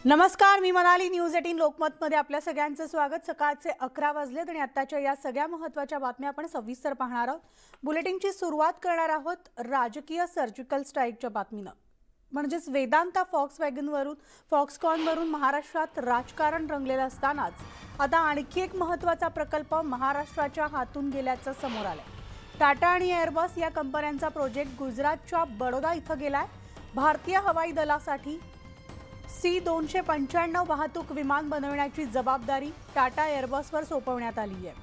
नमस्कार, मी मनाली. न्यूज 18 लोकमतमध्ये आपल्या सगळ्यांचं स्वागत. सकाळचे 11 वाजलेत आणि आताच्या या सगळ्या महत्त्वाच्या बातम्या आपण सविस्तर पाहणार आहोत. बुलेटिनची सुरुवात करणार आहोत राजकीय सर्जिकल स्ट्राईकच्या बातमीनं. म्हणजेच वेदांता फॉक्सकॉनवरून महाराष्ट्रात राजकारण रंगलेलं असतानाच आता आणखी एक महत्त्वाचा प्रकल्प महाराष्ट्राच्या हातून गेल्याचं समोर आलंय. टाटा आणि एअरबस या कंपन्यांचा प्रोजेक्ट गुजरातच्या बडोदा इथं गेलाय. भारतीय हवाई दलासाठी C-295 वाहतूक विमान बनवण्याची जबाबदारी टाटा एअरबसवर सोपवण्यात आली आहे.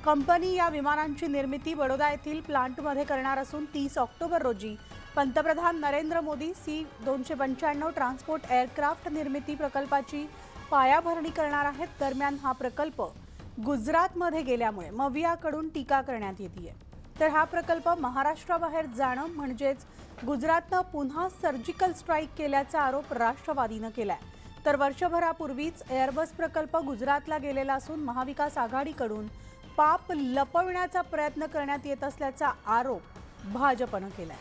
कंपनी या विमानांची निर्मिती बडोदा येथील प्लांटमध्ये करणार असून 30 ऑक्टोबर रोजी पंतप्रधान Narendra Modi C-295 transport aircraft निर्मिती प्रकल्पाची पायाभरणी करणार आहेत. दरम्यान हा प्रकल्प गुजरातमध्ये गेल्यामुळे मवियाकडून टीका करण्यात येते. तर हा प्रकल्प महाराष्ट्राबाहेर जाणं म्हणजेच गुजरातनं पुन्हा सर्जिकल स्ट्राईक केल्याचा आरोप राष्ट्रवादीनं केलाय. तर वर्षभरापूर्वीच एअरबस प्रकल्प गुजरातला गेलेला असून महाविकास आघाडीकडून पाप लपवण्याचा प्रयत्न करण्यात येत असल्याचा आरोप भाजपनं केलाय.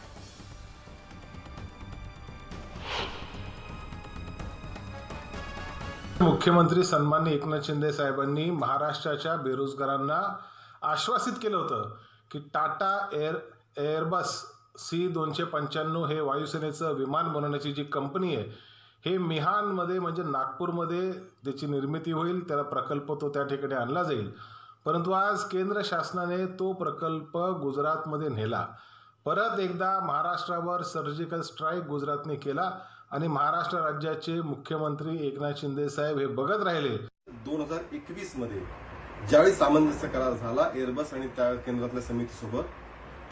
मुख्यमंत्री सन्माननीय एकनाथ शिंदे साहेबांनी महाराष्ट्राच्या बेरोजगारांना आश्वासित केलं होतं की टाटा एअरबस C-295 हे वायुसेनेचं विमान बनवण्याची जी कंपनी आहे हे मिहानमध्ये म्हणजे नागपूरमध्ये त्याची निर्मिती होईल. त्याला प्रकल्प तो त्या ठिकाणी आणला जाईल. परंतु आज केंद्र शासनाने तो प्रकल्प गुजरातमध्ये नेला. परत एकदा महाराष्ट्रावर सर्जिकल स्ट्राईक गुजरातने केला आणि महाराष्ट्र राज्याचे मुख्यमंत्री एकनाथ शिंदे साहेब हे बघत राहिले. 2021 मध्ये ज्यावेळी सामंजस्य करार झाला एअरबस आणि त्या केंद्रातल्या समितीसोबत,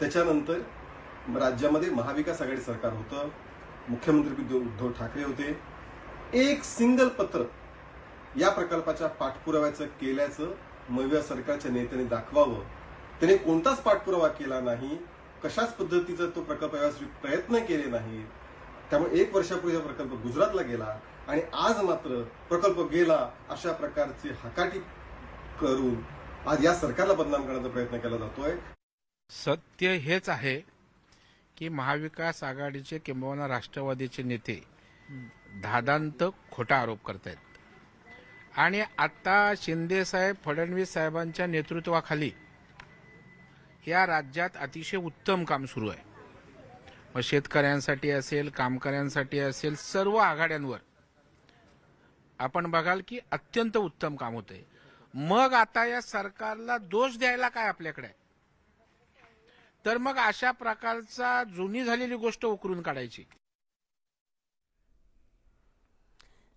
त्याच्यानंतर राज्यामध्ये महाविकास आघाडी सरकार होतं, मुख्यमंत्री उद्धव ठाकरे होते. एक सिंगल पत्र या प्रकल्पाच्या पाठपुराव्याचं केल्याचं मविया सरकारच्या नेत्याने दाखवावं. त्याने कोणताच पाठपुरावा केला नाही, कशाच पद्धतीचा तो प्रकल्प यासाठी प्रयत्न केले नाही. त्यामुळे 1 वर्षापूर्वी हा प्रकल्प गुजरातला गेला आणि आज मात्र प्रकल्प गेला अशा प्रकारची हकाटी करून आज या सरकारला बदनाम करण्याचा प्रयत्न केला जातोय. सत्य हेच आहे की महाविकास आघाडीचे किंबहुना राष्ट्रवादीचे नेते धादांत खोटा आरोप करतायत आणि आता शिंदे साहेब फडणवीस साहेबांच्या नेतृत्वाखाली या राज्यात अतिशय उत्तम काम सुरू आहे. मग शेतकऱ्यांसाठी असेल, कामगारांसाठी असेल, सर्व आघाड्यांवर आपण बघाल की अत्यंत उत्तम काम होतंय. मग आता या सरकारला दोष द्यायला काय आपल्याकडे? तर मग अशा प्रकारचा जुनी झालेली गोष्ट उकरून काढायची.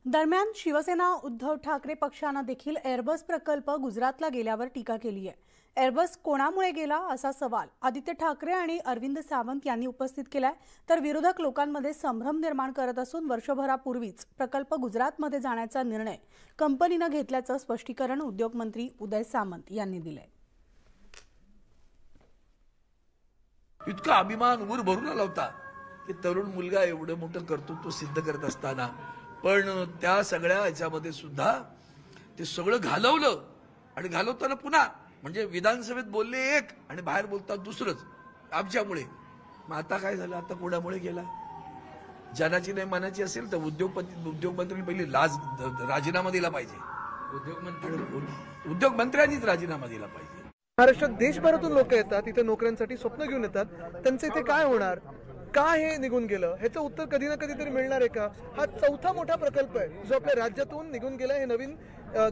दरम्यान शिवसेना उद्धव ठाकरे पक्षानं देखील एअरबस प्रकल्प गुजरातला गेल्यावर टीका केली आहे. एअरबस कोणामुळे गेला असा सवाल आदित्य ठाकरे आणि अरविंद सावंत यांनी उपस्थित केलाय. तर विरोधक लोकांमध्ये संभ्रम निर्माण करत असून वर्षभरापूर्वीच प्रकल्प गुजरातमध्ये जाण्याचा निर्णय कंपनीनं घेतल्याचं स्पष्टीकरण उद्योगमंत्री उदय सामंत यांनी दिलंय. इतका अभिमान ऊर भरून आला होता की तरुण मुलगा एवढं मोठं कर्तृत्व सिद्ध करत असताना पण त्या सगळ्या ह्याच्यामध्ये सुद्धा ते सगळं घालवलं आणि घालवताना पुन्हा म्हणजे विधानसभेत बोलले एक आणि बाहेर बोलतात दुसरंच आमच्यामुळे. मग आता काय झालं? आता कोणामुळे गेला? जनाची नाही मानाची असेल तर उद्योगमंत्र्यांनी पहिली राजीनामा दिला पाहिजे. उद्योगमंत्र्यांनीच राजीनामा दिला पाहिजे. महाराष्ट्रात देशभरातून लोक येतात, इथे नोकऱ्यांसाठी स्वप्न घेऊन येतात. त्यांचं इथे काय होणार, का हे निघून गेलं, ह्याचं उत्तर कधी ना कधीतरी मिळणार आहे का? हा 4था मोठा प्रकल्प आहे जो आपल्या राज्यातून निघून गेला. हे नवीन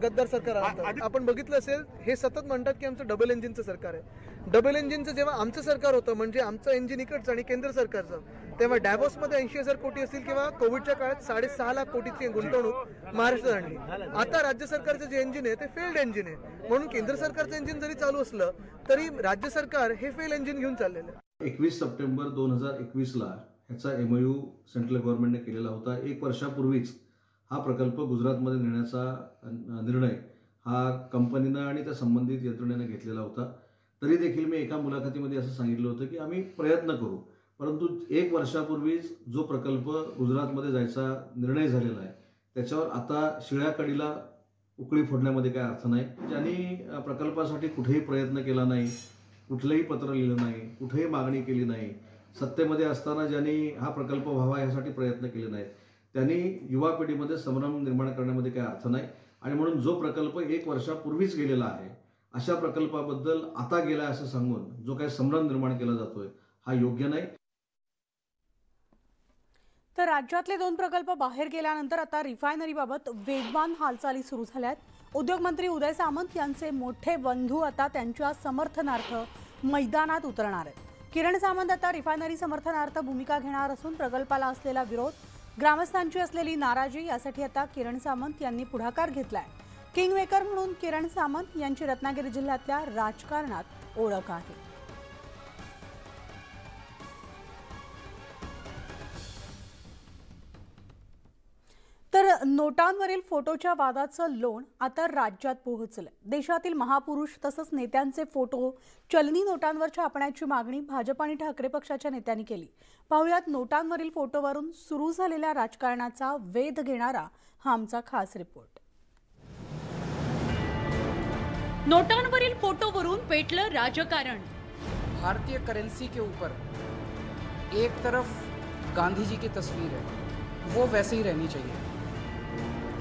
गद्दार सरकार आहे. आपण बघितलं असेल हे सतत म्हणतात की आमचं डबल इंजिनचं सरकार आहे. डबल इंजिनचं जेव्हा आमचं सरकार होतं म्हणजे आमचं इंजिन इकडचं आणि केंद्र सरकारचं, तेव्हा डॅव्होसमध्ये 80,000 कोटी असतील किंवा कोविडच्या काळात 6.5 लाख कोटीची गुंतवणूक महाराष्ट्रात आणली. आता राज्य सरकारचं जे इंजिन आहे ते फेल्ड इंजिन आहे. म्हणून केंद्र सरकारचं इंजिन जरी चालू असलं तरी राज्य सरकार हे फेल इंजिन घेऊन चाललेलं आहे. 21 सप्टेंबर 2021ला ह्याचा MOU सेंट्रल गव्हर्नमेंटने केलेला होता. 1 वर्षापूर्वीच हा प्रकल्प गुजरातमध्ये नेण्याचा निर्णय हा कंपनीनं आणि त्या संबंधित यंत्रणेनं घेतलेला होता. तरी देखील मी एका मुलाखतीमध्ये असं सांगितलं होतं की आम्ही प्रयत्न करू, परंतु 1 वर्षापूर्वीच जो प्रकल्प गुजरातमध्ये जायचा निर्णय झालेला आहे त्याच्यावर आता शिळ्या कडीला उकळी फोडण्यामध्ये काय अर्थ नाही. ज्यांनी प्रकल्पासाठी कुठेही प्रयत्न केला नाही, कुठलंही पत्र लिहिलं नाही, कुठेही मागणी केली नाही, सत्तेमध्ये असताना ज्यांनी हा प्रकल्प व्हावा यासाठी प्रयत्न केले नाहीत, त्यांनी युवा पिढीमध्ये संभ्रम निर्माण करण्यामध्ये काही अर्थ नाही. आणि म्हणून जो प्रकल्प 1 वर्षापूर्वीच गेलेला आहे अशा प्रकल्पाबद्दल आता गेला असं सांगून जो काही संभ्रम निर्माण केला जातोय हा योग्य नाही. तर राज्यातले 2 प्रकल्प बाहेर गेल्यानंतर आता रिफायनरीबाबत वेगवान हालचाली सुरू झाल्या आहेत. उद्योगमंत्री उदय सामंत यांचे मोठे बंधू आता त्यांच्या समर्थनार्थ मैदानात उतरणार आहेत. किरण सामंत आता रिफायनरी समर्थनार्थ भूमिका घेणार असून प्रकल्पाला असलेला विरोध, ग्रामस्थांची असलेली नाराजी यासाठी आता किरण सामंत यांनी पुढाकार घेतलाय. किंगमेकर म्हणून किरण सामंत यांची रत्नागिरी जिल्ह्यातल्या राजकारणात ओळख आहे. तर नोटांवरील फोटोच्या वादाचं लोण आता राज्यात पोहोचलंय. देशातील महापुरुष तसंच नेत्यांचे फोटो चलनी नोटांवर छापण्याची मागणी भाजप आणि ठाकरे पक्षाच्या नेत्यांनी केली. पाहुयात नोटांवरील फोटोवरून सुरू झालेल्या राजकारणाचा वेध घेणारा हा आमचा खास रिपोर्ट. नोटांवरील फोटोवरून पेटलं राजकारण. भारतीय करेंसी के ऊपर एक तरफ गांधी जी की तस्वीर है, वो वैसे ही रहनी चाहिए,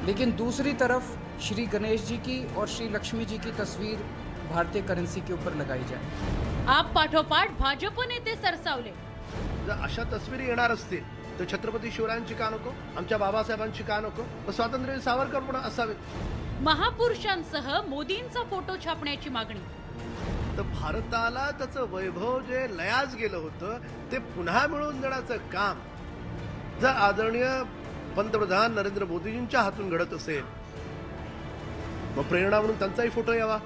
लेकिन दूसरी तरफ श्री गणेश जी की और श्री लक्ष्मी जी की तस्वीर भारतीय करेंसी के ऊपर लगाई जाए. आप पाठोपाठ भाजप नेते सरसावले. जर अशा तस्वीरी येणार असतील तर छत्रपती शिवरायांची का नको, आमच्या बाबासाहेबांची का नको, स्वातंत्र्य सावरकर पण असावे. महापुरुषांसह मोदींचा फोटो छापण्याची मागणी. तर भारताला त्याचं वैभव जे लयास गेलं होतं ते पुन्हा मिळवून देण्याचं काम जर आदरणीय पंतप्रधान नरेंद्र मोदीजींच्या हातून घडत असेल मग प्रेरणा म्हणून त्यांचाही फोटो यावा.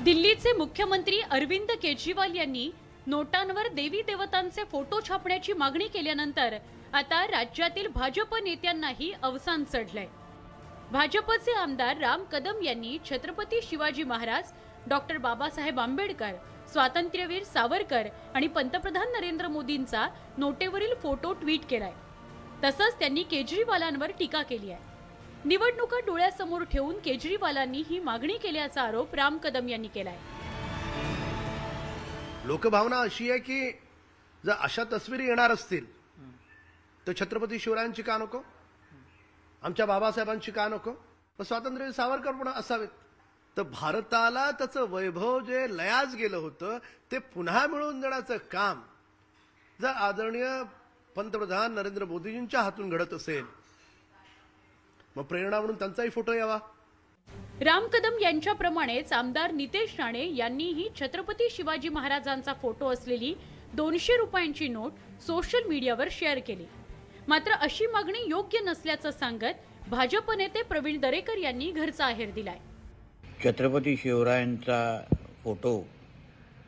दिल्लीचे मुख्यमंत्री अरविंद केजरीवाल यांनी नोटांवर देवी देवतांचे फोटो छापण्याची मागणी केल्यानंतर आता राज्यातील भाजप नेत्यांनाही अवसान चढलंय. भाजपचे आमदार राम कदम यांनी छत्रपती शिवाजी महाराज, डॉक्टर बाबासाहेब आंबेडकर, स्वातंत्र्यवीर सावरकर आणि पंतप्रधान नरेंद्र मोदींचा नोटेवरील फोटो ट्विट केलाय. तसंच त्यांनी केजरीवालांवर टीका केली आहे. निवडणुका डोळ्यासमोर ठेवून केजरीवालांनी ही मागणी केल्याचा आरोप राम कदम यांनी केलाय. लोकभावना अशी आहे की जर अशा तस्वीरी येणार असतील तर छत्रपती शिवरायांची का नको, आमच्या बाबासाहेबांची का नको, स्वातंत्र्य सावरकर पण असावेत. तर भारताला त्याचं वैभव जे लयास गेलं होतं ते पुन्हा मिळवून देण्याचं काम जर आदरणीय पंतप्रधान नरेंद्र मोदीजींच्या हातून घडत असेल मग प्रेरणा म्हणून त्यांचाही फोटो यावा. राम कदम यांच्याप्रमाणेच आमदार नितेश राणे यांनीही छत्रपती शिवाजी महाराजांचा फोटो असलेली 200 रुपयांची नोट सोशल मीडियावर शेअर केली. मात्र अशी मागणी योग्य नसल्याचं सांगत भाजप नेते प्रवीण दरेकर यांनी घरचा आहेर दिलाय. छत्रपती शिवरायांचा फोटो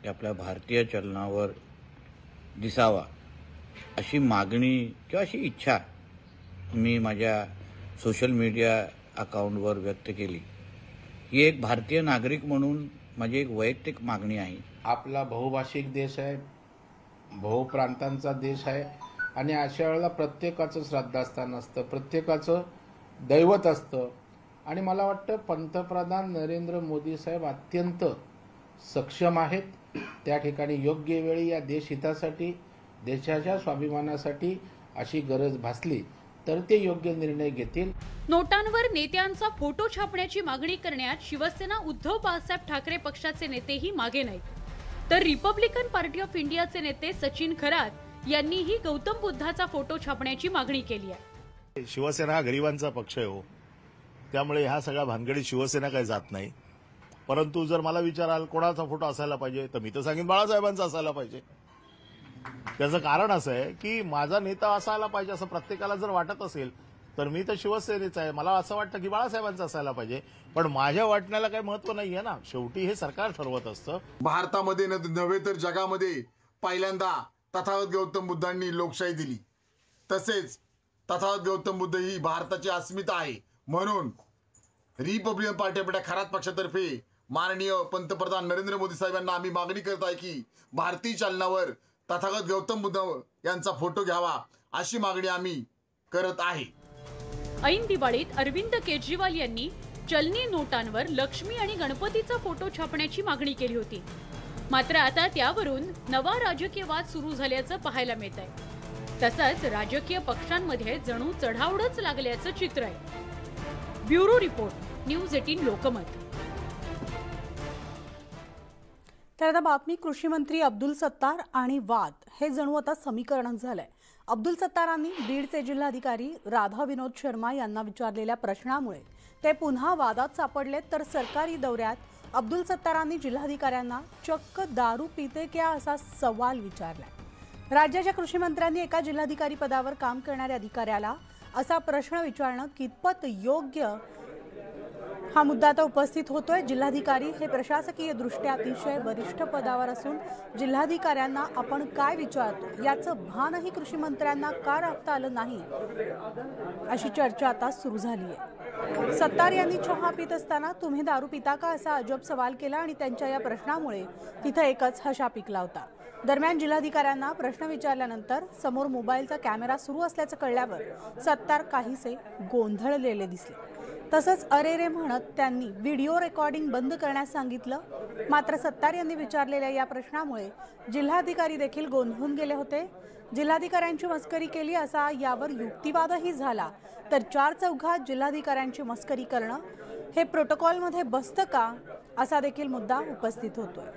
आपल्या भारतीय चलनावर दिसावा अशी मागणी किंवा अशी इच्छा मी माझ्या सोशल मीडिया अकाउंटवर व्यक्त केली. ही एक भारतीय नागरिक म्हणून माझी एक वैयक्तिक मागणी आहे. आपला बहुभाषिक देश आहे, बहुप्रांतांचा देश आहे आणि अशा वेळेला प्रत्येकाचं श्रद्धास्थान असतं, प्रत्येकाचं दैवत असतं. आणि मला वाटतं पंतप्रधान नरेंद्र मोदी साहेब अत्यंत सक्षम आहेत. त्या ठिकाणी योग्य वेळी या देशहितासाठी, देशाच्या स्वाभिमानासाठी अशी गरज भासली तर ते योग्य निर्णय घेतील. नोटांवर नेत्यांचा फोटो छापण्याची मागणी करण्यात शिवसेना उद्धव बाळासाहेब ठाकरे पक्षाचे नेतेही मागे नाहीत. तर रिपब्लिकन पार्टी ऑफ इंडियाचे नेते सचिन खरात यांनीही गौतम बुद्धाचा फोटो छापण्याची मागणी केली आहे. शिवसेना हा गरिबांचा पक्ष आहे हो, त्यामुळे ह्या सगळ्या भानगडीत शिवसेना काही जात नाही. परंतु जर मला विचाराल कोणाचा फोटो असायला पाहिजे तर मी तर सांगेन बाळासाहेबांचा असायला पाहिजे. त्याचं कारण असं आहे की माझा नेता असायला पाहिजे असं प्रत्येकाला जर वाटत असेल तर मी तर शिवसेनेचा आहे, मला असं वाटतं की बाळासाहेबांचा असायला पाहिजे. पण माझ्या वाटण्याला काही महत्व नाहीये ना, शेवटी हे सरकार ठरवत असतं. भारतामध्ये नव्हे तर जगामध्ये पहिल्यांदा तथागत गौतम बुद्धांनी लोकशाही दिली. तसेच तथागत गौतम बुद्ध ही भारताची अस्मिता आहे. म्हणून Republican party of India Kharat पक्षातर्फे माननीय पंतप्रधान नरेंद्र मोदी साहेबांना आम्ही मागणी करत आहे की भारतीय चलनावर तथागत गौतम बुद्ध यांचा फोटो घ्यावा अशी मागणी आम्ही करत आहे. ऐन दिवाळीत अरविंद केजरीवाल यांनी चलनी नोटांवर लक्ष्मी आणि गणपतीचा फोटो छापण्याची मागणी केली होती. मात्र आता त्यावरून नवा राजकीय वाद सुरू झाल्याचं पाहायला मिळत आहे. तसंच राजकीय पक्षांमध्ये जणू चढाओढच लागल्याचं चित्र आहे. Bureau report, news 18 Lokmat. तर आता बातमी कृषी मंत्री अब्दुल सत्तार आणि वाद हे जणू आता समीकरणच झालंय. अब्दुल सत्तारांनी बीडचे जिल्हाधिकारी राधा विनोद शर्मा यांना विचारलेल्या प्रश्नामुळे ते पुन्हा वादात सापडलेत. तर सरकारी दौऱ्यात अब्दुल सत्तारांनी जिल्हाधिकाऱ्यांना चक्क दारू पिते क्या असा सवाल विचारलाय. राज्याच्या कृषी मंत्र्यांनी एका जिल्हाधिकारी पदावर काम करणाऱ्या अधिकाऱ्याला असा प्रश्न विचारणं कितपत योग्य हा मुद्दा आता उपस्थित होतोय. जिल्हाधिकारी हे प्रशासकीय दृष्ट्या अतिशय वरिष्ठ पदावर असून जिल्हाधिकाऱ्यांना आपण काय विचारतो याचं भानही कृषी मंत्र्यांना का राखता आलं नाही अशी चर्चा आता सुरू झाली आहे. सत्तार यांनी चहा पित असताना तुम्ही दारू पिता का असा अजब सवाल केला आणि त्यांच्या या प्रश्नामुळे तिथं एकच हशा पिकला होता. दरम्यान जिल्हाधिकाऱ्यांना प्रश्न विचारल्यानंतर समोर मोबाईलचा कॅमेरा सुरू असल्याचं कळल्यावर सत्तार काहीसे गोंधळलेले दिसले. तसंच अरे रे म्हणत त्यांनी व्हिडिओ रेकॉर्डिंग बंद करण्यास सांगितलं. मात्र सत्तार यांनी विचारलेल्या या प्रश्नामुळे जिल्हाधिकारी देखील गोंधळून गेले होते. जिल्हाधिकाऱ्यांची मस्करी केली असा यावर युक्तिवादही झाला. तर चार चौघात जिल्हाधिकाऱ्यांची मस्करी करणं हे प्रोटोकॉलमध्ये बसतं का असा देखील मुद्दा उपस्थित होतोय.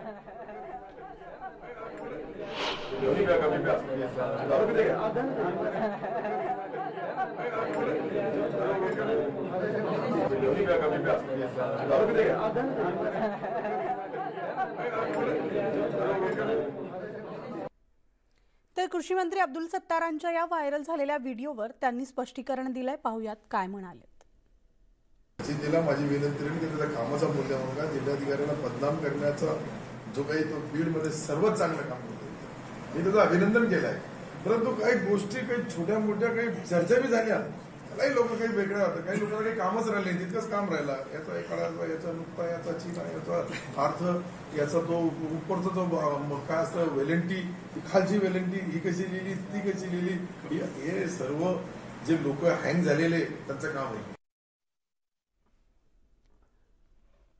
तर कृषी मंत्री अब्दुल सत्तारांच्या या व्हायरल झालेल्या व्हिडिओवर त्यांनी स्पष्टीकरण दिलंय. पाहूयात काय म्हणाले. तिला माझी विनंती आहे की त्याच्या कामाचा मूल्य म्हणून का जिल्हाधिकाऱ्यांना बदनाम करण्याचा जो काही तो बीडमध्ये सर्वात चांगलं काम करतो मी त्याचं अभिनंदन केलं आहे. परंतु काही गोष्टी काही छोट्या मोठ्या काही चर्चा बी झाल्या. काही लोक काही वेगळ्या होतं, काही लोकांना काही कामच राहिले नाही, तितकंच काम राहिला. याचा एक काळाचा याचा नुकता याचा चिना याचा अर्थ याचा तो उपरचा जो काय असतं वेलंटी खालची वेलंटी ही कशी लिहिली ती कशी लिहिली हे सर्व जे लोक हँग झालेले त्यांचं काम आहे.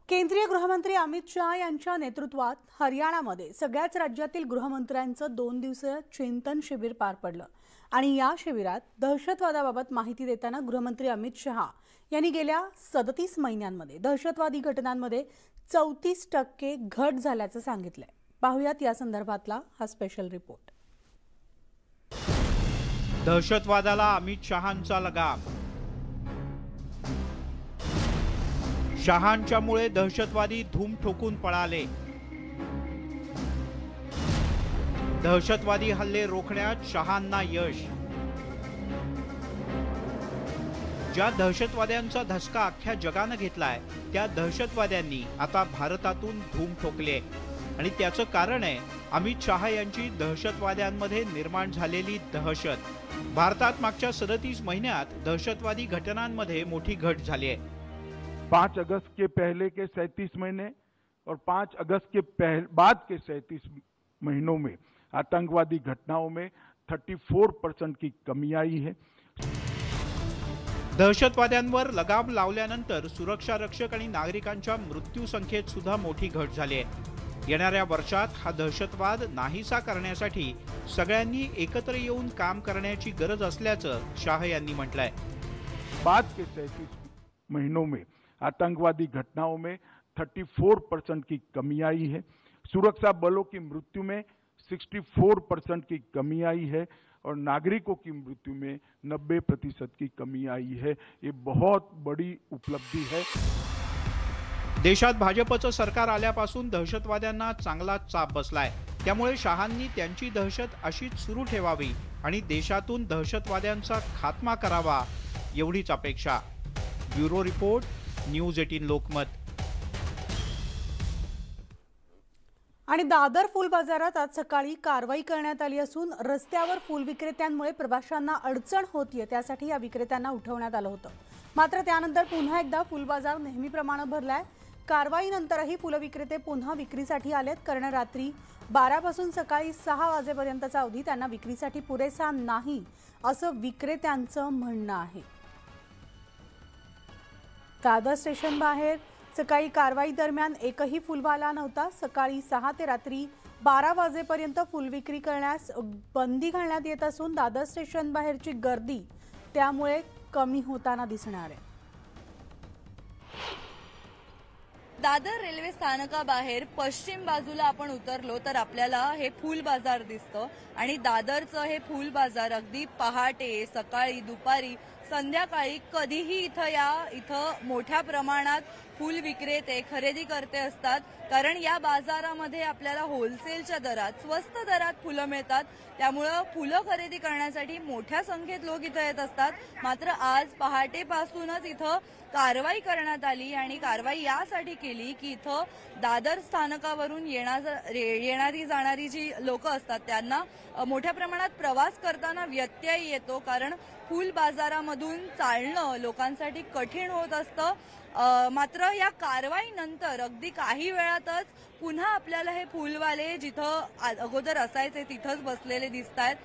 केंद्रीय गृहमंत्री अमित शहा यांच्या नेतृत्वात हरियाणामध्ये सगळ्याच राज्यातील गृहमंत्र्यांचं 2 दिवसीय चिंतन शिबिर पार पडलं. आणि या शिबिरात दहशतवादाबाबत माहिती देताना गृहमंत्री अमित शहा यांनी गेल्या 37 महिन्यांमध्ये दहशतवादी घटनांमध्ये 34% घट झाल्याचं सांगितलंय. पाहुयात या संदर्भातला हा स्पेशल रिपोर्ट. दहशतवादाला अमित शहांचा लगाम. शहांच्यामुळे दहशतवादी धूम ठोकून पळाले. दहशतवादी हल्ले रोखण्यात शहांना यश. ज्या दहशतवाद्यांचा धसका अख्ख्या जगानं घेतलाय त्या दहशतवाद्यांनी आता भारतातून धूम ठोकले आणि त्याचं कारण आहे अमित शहा यांची दहशतवाद्यांमध्ये निर्माण झालेली दहशत. भारतात मागच्या 37 महिन्यात दहशतवादी घटनांमध्ये मोठी घट झाली आहे. 5 अगस्त के पहले के 37 महीने और 5 अगस्त के बाद के 37 महीनों में आतंकवादी घटनाओं में 34% की कमी आई है. दहशतवाद्यांवर लगाम लावल्यानंतर सुरक्षा रक्षक आणि नागरिकांच्या मृत्यू संख्येत सुद्धा मोठी घट झाली आहे. येणाऱ्या वर्षात हा दहशतवाद नाहीसा करण्यासाठी सगळ्यांनी एकत्र येऊन काम करण्याची गरज असल्याचं शाह यांनी म्हटलंय. बाद के 37 महीनों में आतंकवादी घटनाओं में 34% की कमी आई है. सुरक्षा बलों की मृत्यु में 64% की कमी आई है और नागरिकों की मृत्यु में 90% की कमी आई है. ये बहुत बड़ी उपलब्धि है. देशात भाजपचं सरकार आल्यापासून दहशतवाद्यांना चांगला चाप बसलाय. त्यामुळे शहांनी त्यांची दहशत अशीच सुरू ठेवावी आणि देशातून दहशतवाद्यांचा खात्मा करावा एवढीच अपेक्षा. Bureau report, news 18 Lokmat. आणि दादर फुल बाजारात आज सकाळी कारवाई करण्यात आली असून रस्त्यावर फुल विक्रेत्यांमुळे प्रवाशांना अडचण होतीये त्यासाठी या विक्रेत्यांना उठवण्यात आलं होतं. मात्र त्यानंतर पुन्हा एकदा फुल बाजार नेहमीप्रमाणे भरलाय. कारवाईनंतरही फुल विक्रेते पुन्हा विक्रीसाठी आलेत. कारण रात्री 12 पासून सकाळी 6 वाजेपर्यंतचा अवधी त्यांना विक्रीसाठी पुरेसा नाही असं विक्रेत्यांचं म्हणणं आहे. दादर स्टेशन बाहेर सकाळी कारवाई दरम्यान एकही फुलवाला नव्हता. सकाळी 6 ते रात्री 12 वाजेपर्यंत फुलविक्री करण्यास बंदी घालण्यात येत असून दादर स्टेशन बाहेरची गर्दी त्यामुळे कमी होताना दिसणार आहे. दादर रेल्वे स्थानकाबाहेर पश्चिम बाजूला आपण उतरलो तर आपल्याला हे फूल बाजार दिसतं आणि दादरचं हे फूल बाजार अगदी पहाटे, सकाळी, दुपारी, संध्याकाळी कधीही इथं मोठ्या प्रमाणात फूल विक्रेते खरेदी करते असतात. कारण या बाजारामध्ये आपल्याला होलसेलच्या दरात, स्वस्त दरात फुलं मिळतात. त्यामुळं फुलं खरेदी करण्यासाठी मोठ्या संख्येत लोक इथं येत असतात. मात्र आज पहाटेपासूनच इथं कारवाई करण्यात आली आणि कारवाई यासाठी केली की इथं दादर स्थानकावरून येणारी जाणारी जी लोक असतात त्यांना मोठ्या प्रमाणात प्रवास करताना व्यत्यय येतो. कारण फूल बाजारामधून चालणं लोकांसाठी कठीण होत असतं. मात्र या कारवाईनंतर अगदी काही वेळातच पुन्हा आपल्याला हे फुलवाले जिथं अगोदर असायचे तिथंच बसलेले दिसतायत.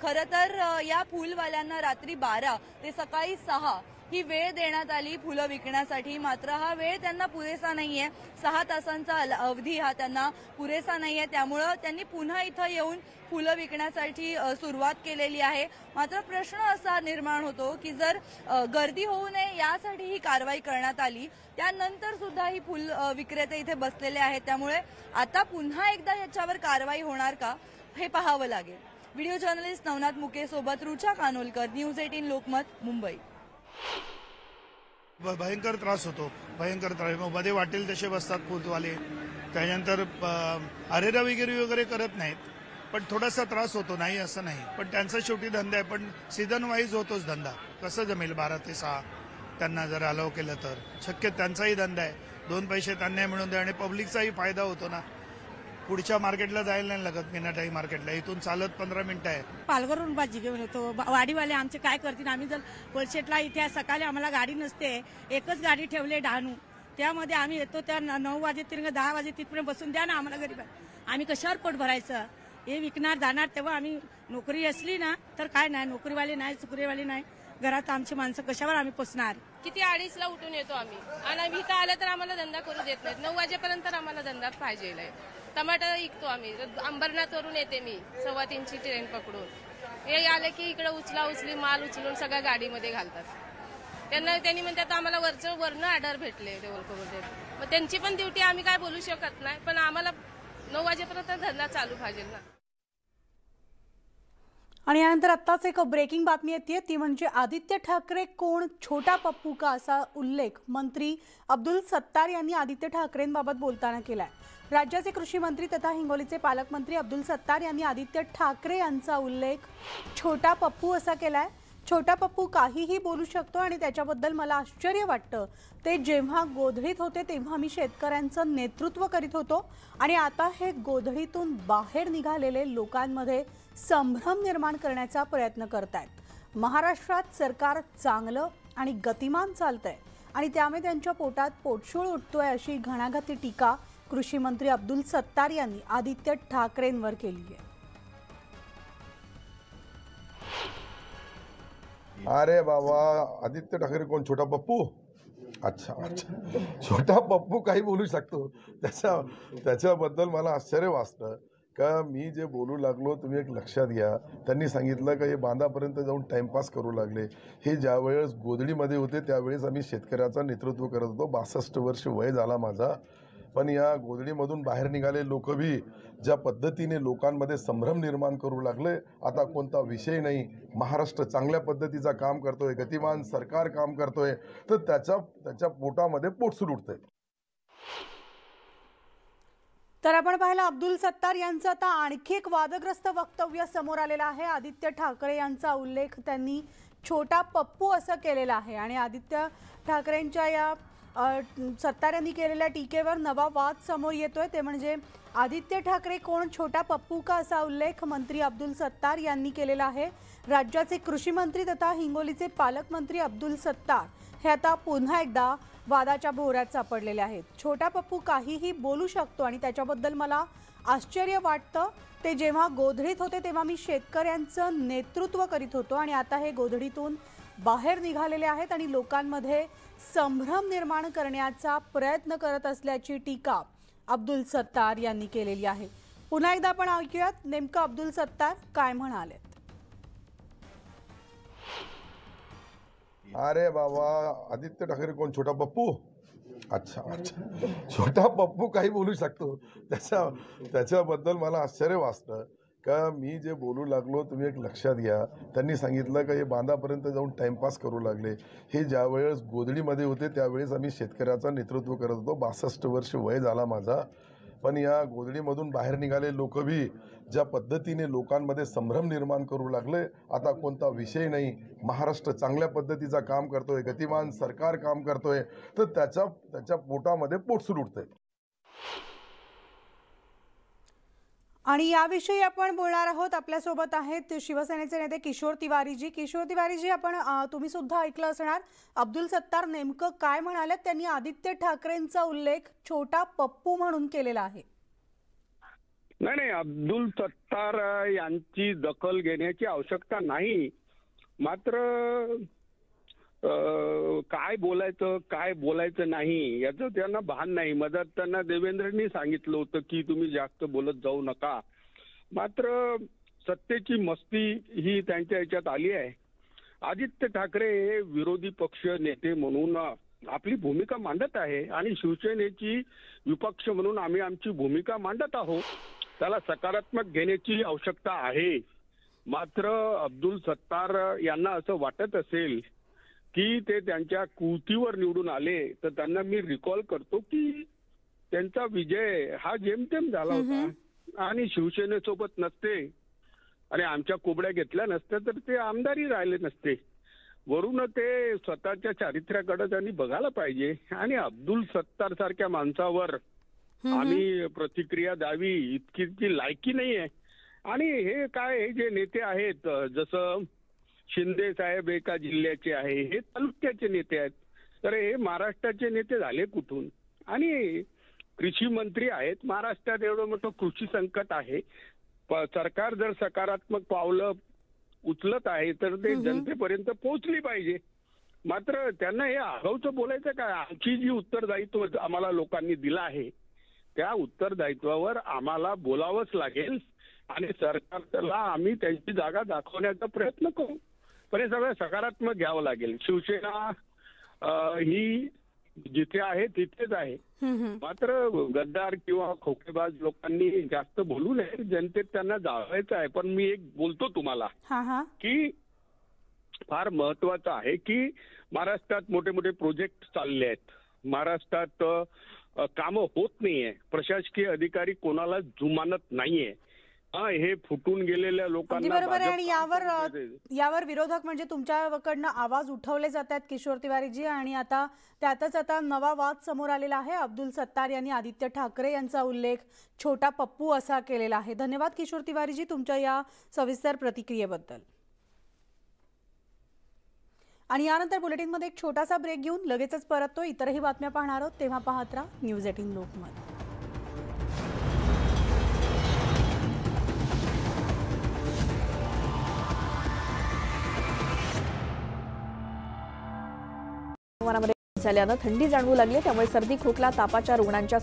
खरं तर या फुलवाल्यांना रात्री 12 ते सकाळी 6 ही वेळ देण्यात आली फुलं विकण्यासाठी. मात्र हा वेळ त्यांना पुरेसा नाहीये. 6 तासांचा अवधी हा त्यांना पुरेसा नाहीये. त्यामुळं त्यांनी पुन्हा इथं येऊन फुलं विकण्यासाठी सुरुवात केलेली आहे. मात्र प्रश्न असा निर्माण होतो की जर गर्दी होऊ नये यासाठी ही कारवाई करण्यात आली, त्यानंतर सुद्धा ही फुल विक्रेते इथे बसलेले आहेत. त्यामुळे आता पुन्हा एकदा याच्यावर कारवाई होणार का हे पाहावं लागेल. व्हिडिओ जर्नलिस्ट नवनाथ मुके सोबत रुचा कानोलकर, न्यूज 18 लोकमत, मुंबई. भयंकर त्रास होतो, भयंकर त्रास. मध्ये वाटेल तसे बसतात फुलवाले. त्यानंतर अरेरा वगैरे करत नाहीत, पण थोडासा त्रास होतो, नाही असं नाही. पण त्यांचा शेवटी धंदा आहे, पण सीझन वाईज होतोच धंदा. कसं जमेल 12 ते 6 त्यांना जर अलाव केलं तर? शक्य त्यांचाही धंदा आहे, 2 पैसे त्यांना मिळून द्या आणि पब्लिकचाही फायदा होतो ना. पुढच्या मार्केटला जायला नाही लागत, मिनाटाई मार्केटला इथून चालत 15 मिनिटं आहे. पालघरहून भाजी घेऊन येतो. वाडीवाले आमचे काय करतील? आम्ही जर होलसेलला इथे सकाळी आम्हाला गाडी नसते, एकच गाडी ठेवले डहाणू, त्यामध्ये आम्ही येतो. त्या 9 वाजे 10 वाजे तिथपर्यंत बसून द्या ना आम्हाला गरीब. आम्ही कशावर पोट भरायचं? हे विकणार जाणार तेव्हा आम्ही. नोकरी असली ना तर काय नाही, नोकरीवाले नाही, चुकरीवाले नाही, घरात आमची माणसं कशावर आम्ही पोचणार? किती 2:30ला उठून येतो आम्ही आणि इथं आलं तर आम्हाला धंदा करू देत नाहीत. 9 वाजेपर्यंत आम्हाला धंदा पाहिजे. टमाटर विकतो आम्ही. अंबरनाथवरून येते मी 2:15ची ट्रेन पकडून. हे आले की इकडे उचली माल उचलून सगळ्या गाडीमध्ये घालतात. त्यांनी म्हणतात आम्हाला वरनं ऑर्डर भेटले डेव्हल करून देत. मग त्यांची पण ड्युटी आम्ही काय बोलू शकत नाही, पण आम्हाला 9 वाजेपर्यंत धंदा चालू पाहिजे ना. आणि यानंतर आत्ताच एक ब्रेकिंग बातमी येते, ती म्हणजे आदित्य ठाकरे कोण, छोटा पप्पू का, असा उल्लेख मंत्री अब्दुल सत्तार यांनी आदित्य ठाकरेंबाबत बोलताना केलाय. राज्याचे कृषी मंत्री तथा हिंगोलीचे पालकमंत्री अब्दुल सत्तार यांनी आदित्य ठाकरे यांचा उल्लेख छोटा पप्पू असा केलाय. छोटा पप्पू काहीही बोलू शकतो आणि त्याच्याबद्दल मला आश्चर्य वाटतं. ते जेव्हा गोधडीत होते तेव्हा मी शेतकऱ्यांचं नेतृत्व करीत होतो आणि आता हे गोधडीतून बाहेर निघालेले लोकांमध्ये संभ्रम निर्माण करण्याचा प्रयत्न करतायत. महाराष्ट्रात सरकार चांगलं आणि गतिमान चालतंय आणि त्यामुळे त्यांच्या पोटात पोटशूळ उठतोय, अशी घणाघाती टीका कृषी मंत्री अब्दुल सत्तार यांनी आदित्य ठाकरेंवर केली आहे. अरे बाबा, आदित्य ठाकरे कोण, छोटा पप्पू? अच्छा, छोटा पप्पू काही बोलू शकतो. त्याच्याबद्दल मला आश्चर्य वाटतं का मी जे बोलू लागलो तुम्ही एक लक्षात घ्या. त्यांनी सांगितलं का हे बांधापर्यंत जाऊन टाइमपास करू लागले. हे ज्यावेळेस गोधडीमध्ये होते त्यावेळेस आम्ही शेतकऱ्याचं नेतृत्व करत होतो. 62 वर्ष वय झाला माझा. पण या गोधडीमधून बाहेर निघाले लोक बी ज्या पद्धतीने लोकांमध्ये संभ्रम निर्माण करू लागले, आता कोणता विषय नाही, महाराष्ट्र चांगल्या पद्धतीचा काम करतोय, गतिमान सरकार काम करतोय, तर त्याच्या पोटामध्ये पोटसूर उठतंय. तर आपण पाहिलं अब्दुल सत्तार यांचं आता आणखी एक वादग्रस्त वक्तव्य समोर आलेलं आहे. आदित्य ठाकरे यांचा उल्लेख त्यांनी छोटा पप्पू असं केलेला आहे आणि आदित्य ठाकरेंच्या या सत्तार यांनी केलेल्या टीकेवर नवा वाद समोर येतोय. ते म्हणजे आदित्य ठाकरे कोण, छोटा पप्पू का, असा उल्लेख मंत्री अब्दुल सत्तार यांनी केलेला आहे. राज्याचे कृषी मंत्री तथा हिंगोलीचे पालकमंत्री अब्दुल सत्तार हे आता पुन्हा एकदा वादाच्या भोवऱ्यात सापडलेले आहेत. छोटा पप्पू काहीही बोलू शकतो आणि त्याच्याबद्दल मला आश्चर्य वाटतं. ते जेव्हा गोधडीत होते तेव्हा मी शेतकऱ्यांचं नेतृत्व करीत होतो आणि आता हे गोधडीतून बाहेर निघालेले आहेत आणि लोकांमध्ये संभ्रम निर्माण करण्याचा प्रयत्न करत असल्याची टीका अब्दुल सत्तार यांनी केलेली आहे. पुन्हा एकदा आपण ऐकूयात नेमकं अब्दुल सत्तार काय म्हणालेत. अरे बाबा, आदित्य ठाकरे कोण? छोटा पप्पू? अच्छा अच्छा, छोटा पप्पू काही बोलू शकतो. त्याच्याबद्दल मला आश्चर्य वाटतं का मी जे बोलू लागलो तुम्ही एक लक्षात घ्या. त्यांनी सांगितलं का हे बांधापर्यंत जाऊन टाइमपास करू लागले. हे ज्यावेळेस गोधडीमध्ये होते त्यावेळेस आम्ही शेतकऱ्याचं नेतृत्व करत होतो. 62 वर्ष वय झाला माझा, पण या गोधडीमधून बाहेर निघाले लोक बी ज्या पद्धतीने लोकांमध्ये संभ्रम निर्माण करू लागले, आता कोणता विषय नाही, महाराष्ट्र चांगल्या पद्धतीचा काम करतोय, गतिमान सरकार काम करतोय, तर त्याच्या पोटामध्ये पोटसूर उठतंय. आणि याविषयी आपण बोलणार आहोत. आपल्यासोबत आहेत शिवसेनेचे नेते किशोर तिवारीजी. किशोर तिवारीजी, तुम्ही सुद्धा ऐकलं असणार अब्दुल सत्तार नेमकं काय म्हणाले. त्यांनी आदित्य ठाकरेंचा उल्लेख छोटा पप्पू म्हणून केलेला आहे. नाही, अब्दुल सत्तार यांची दखल घेण्याची आवश्यकता नाही. मात्र काय बोलायचं नाही याचं त्यांना भान नाही. मदत त्यांना देवेंद्रनी सांगितलं होतं की तुम्ही जास्त बोलत जाऊ नका. मात्र सत्तेची मस्ती ही त्यांच्या ह्याच्यात आली आहे. आदित्य ठाकरे हे विरोधी पक्ष नेते म्हणून आपली भूमिका मांडत आहे आणि शिवसेनेची विपक्ष म्हणून आम्ही आमची भूमिका मांडत आहोत. त्याला सकारात्मक घेण्याची आवश्यकता आहे. मात्र अब्दुल सत्तार यांना असं वाटत असेल की ते त्यांच्या कृतीवर निवडून आले, तर त्यांना मी रिकॉल करतो की त्यांचा विजय हा जेमतेम झाला होता आणि शिवसेनेसोबत नसते आणि आमच्या कोबड्या घेतल्या नसत्या तर ते आमदारही राहिले नसते. वरून ते स्वतःच्या चारित्र्याकडे त्यांनी बघायला पाहिजे आणि अब्दुल सत्तार सारख्या माणसावर आम्ही प्रतिक्रिया द्यावी इतकी लायकी नाहीये. आणि हे काय, हे जे नेते आहेत, जसं शिंदे साहेब एका जिल्ह्याचे आहे, हे तालुक्याचे नेते आहेत, तर हे महाराष्ट्राचे नेते झाले कुठून? आणि कृषी मंत्री आहेत. महाराष्ट्रात एवढं मोठं कृषी संकट आहे. सरकार जर सकारात्मक पावलं उचलत आहे तर ते जनतेपर्यंत पोहोचली पाहिजे. मात्र त्यांना हे आगाऊचं बोलायचं काय? आमची जी उत्तरदायित्व आम्हाला लोकांनी दिलं आहे त्या उत्तरदायित्वावर आम्हाला बोलावंच लागेल आणि सरकारला आम्ही त्यांची जागा दाखवण्याचा प्रयत्न करू. पण हे सगळं सकारात्मक घ्यावं लागेल. शिवसेना ही जिथे आहे तिथेच आहे. मात्र गद्दार किंवा खोकेबाज लोकांनी जास्त बोलू नये. जनतेत त्यांना जाळायचं आहे. पण मी एक बोलतो तुम्हाला की फार महत्वाचं आहे की महाराष्ट्रात मोठे मोठे प्रोजेक्ट चालले आहेत. महाराष्ट्रात कामं होत नाहीये. प्रशासकीय अधिकारी कोणाला जुमानत नाहीये. हे फुटून गेलेल्या लोकांना बरोबर आहे. आणि यावर विरोधक म्हणजे तुमच्याकडनं आवाज उठवले जात आहेत किशोर तिवारीजी. आणि आता त्यातच नवा वाद समोर आलेला आहे. अब्दुल सत्तार यांनी आदित्य ठाकरे यांचा उल्लेख छोटा पप्पू असा केलेला आहे. धन्यवाद किशोर तिवारीजी तुमच्या या सविस्तर प्रतिक्रियेबद्दल. आणि यानंतर बुलेटिनमध्ये एक छोटासा ब्रेक घेऊन लगेचच परततो. इतरही बातम्या पाहणार आहोत, तेव्हा पाहत राहा न्यूज 18 लोकमत. हवामानामध्ये झाल्यानं थंडी जाणवू लागली, त्यामुळे सर्दी खोकला तापाच्या रुग्णांच्या